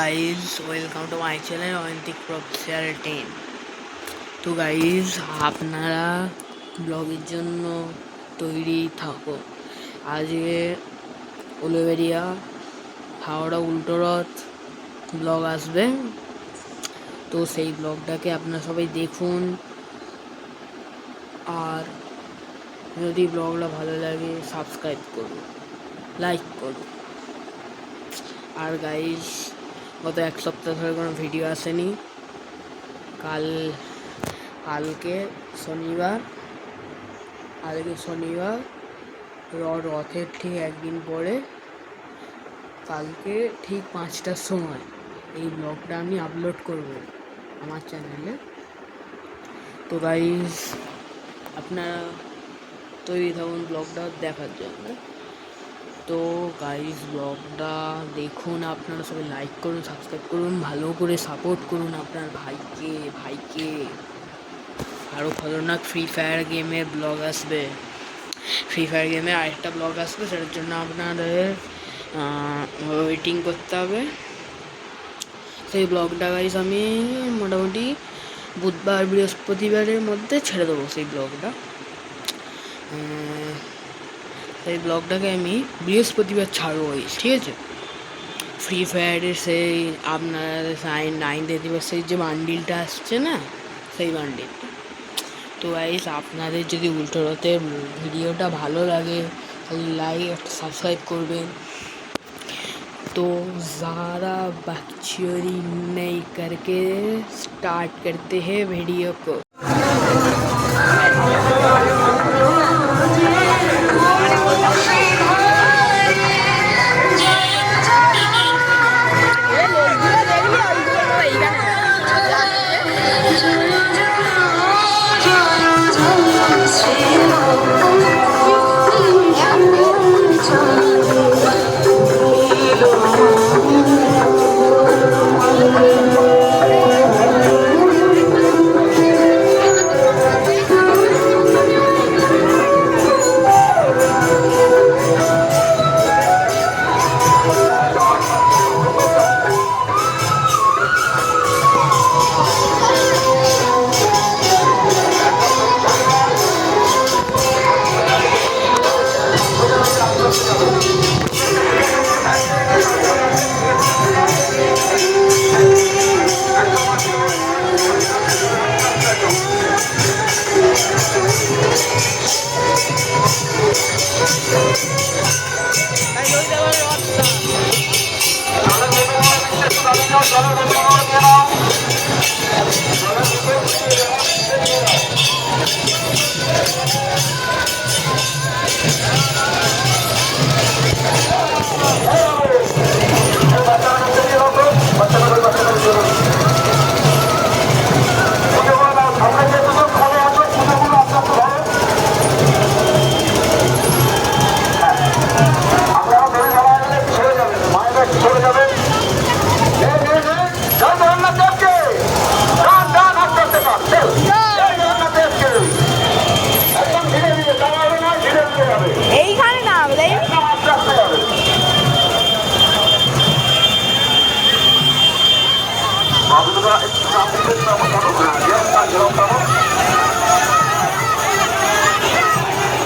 Guys, welcome to my channel Ayantik professor 10। তো guys, আপনারা ব্লগের জন্য তৈরি থাকো। আজকে উলুবেড়িয়া হাওড়া উল্টোরথ ব্লগ আসবে, তো সেই ব্লগটাকে আপনারা সবাই দেখুন। আর যদি ব্লগটা ভালো লাগে সাবস্ক্রাইব করুন, লাইক করুন। আর গাইজ, গত এক সপ্তাহ ধরে কোনো ভিডিও আসেনি। কালকে শনিবার রথের ঠিক একদিন পরে কালকে ঠিক 5টার সময় এই ব্লগটা আমি আপলোড করব আমার চ্যানেলে। তো গাইজ, আপনারা তৈরি থাকুন ব্লগটা দেখার জন্য। তো গাইজ, ব্লগটা দেখুন, আপনারা সবাই লাইক করুন, সাবস্ক্রাইব করুন, ভালো করে সাপোর্ট করুন আপনার ভাইকে। আরও খতরনাক ফ্রি ফায়ার গেমের ব্লগ আসবে, ফ্রি ফায়ার গেমে আরেকটা ব্লগ আসবে, সেটার জন্য আপনাদের ওয়েটিং করতে হবে। সেই ব্লগটা গাইজ আমি মোটামুটি বুধবার বৃহস্পতিবারের মধ্যে ছেড়ে দেবো। সেই ব্লগটাকে আমি বৃহস্পতিবার ছাড়বো, ঠিক আছে? ফ্রি ফায়ারের সেই আপনার 9 দিবসের যে বান্ডিলটা আসছে না, সেই বান্ডিলটা। তো গাইস, আপনাদের যদি উল্টোরথের ভিডিওটা ভালো লাগে তাহলে লাইক একটা সাবস্ক্রাইব করবেন। तो ज़्यादा बकचोदी नहीं करके स्टार्ट करते हैं वीडियो को।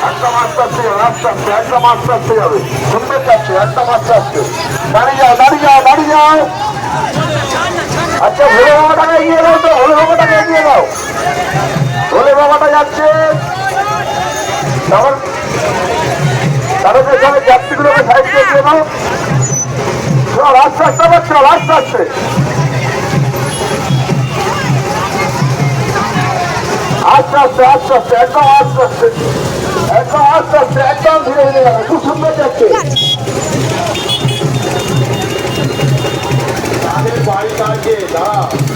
একদম আস্তে আস্তে যাবে, সুন্দর যাচ্ছে, একদম আস্তে আস্তে। দাঁড়িয়ে যাও। আচ্ছা, ভোলে বাবাটাকে এগিয়ে দাও, তো ভোলে বাবাটাকে এগিয়ে দাও। ভোলে বাবাটা যাচ্ছে, তাদের পেছনে যাত্রীগুলোকে সাইড করে দিয়ে দাও। চল আস্তে আস্তে, আস্তে আস্তে। আস্তে, একদম আস্তে আস্তে, একদম ধীরে ধীরে যাবে, খুব সুন্দর যাচ্ছে।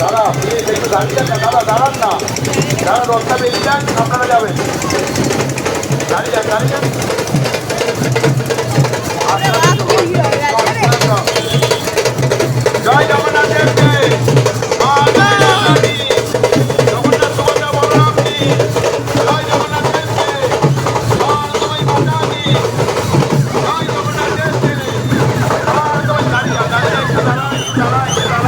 দাঁড়া প্লিজ, একটু দাঁড়িয়ে যান না, দাঁড়ান না, রথটা বেরিয়ে যান, আপনারা যাবেন। দাঁড়িয়ে যান। জয় জগন্নাথ দেবকে। দাঁড়িয়ে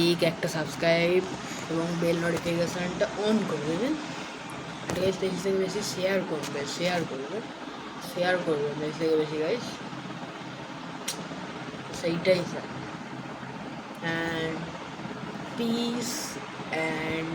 লাইক, একটা সাবস্ক্রাইব এবং বেল নোটিফিকেশানটা অন করে দেবেন। গাইস বেশি থেকে বেশি শেয়ার করবে বেশি থেকে বেশি গাইস, সেইটাই স্যার। And piece and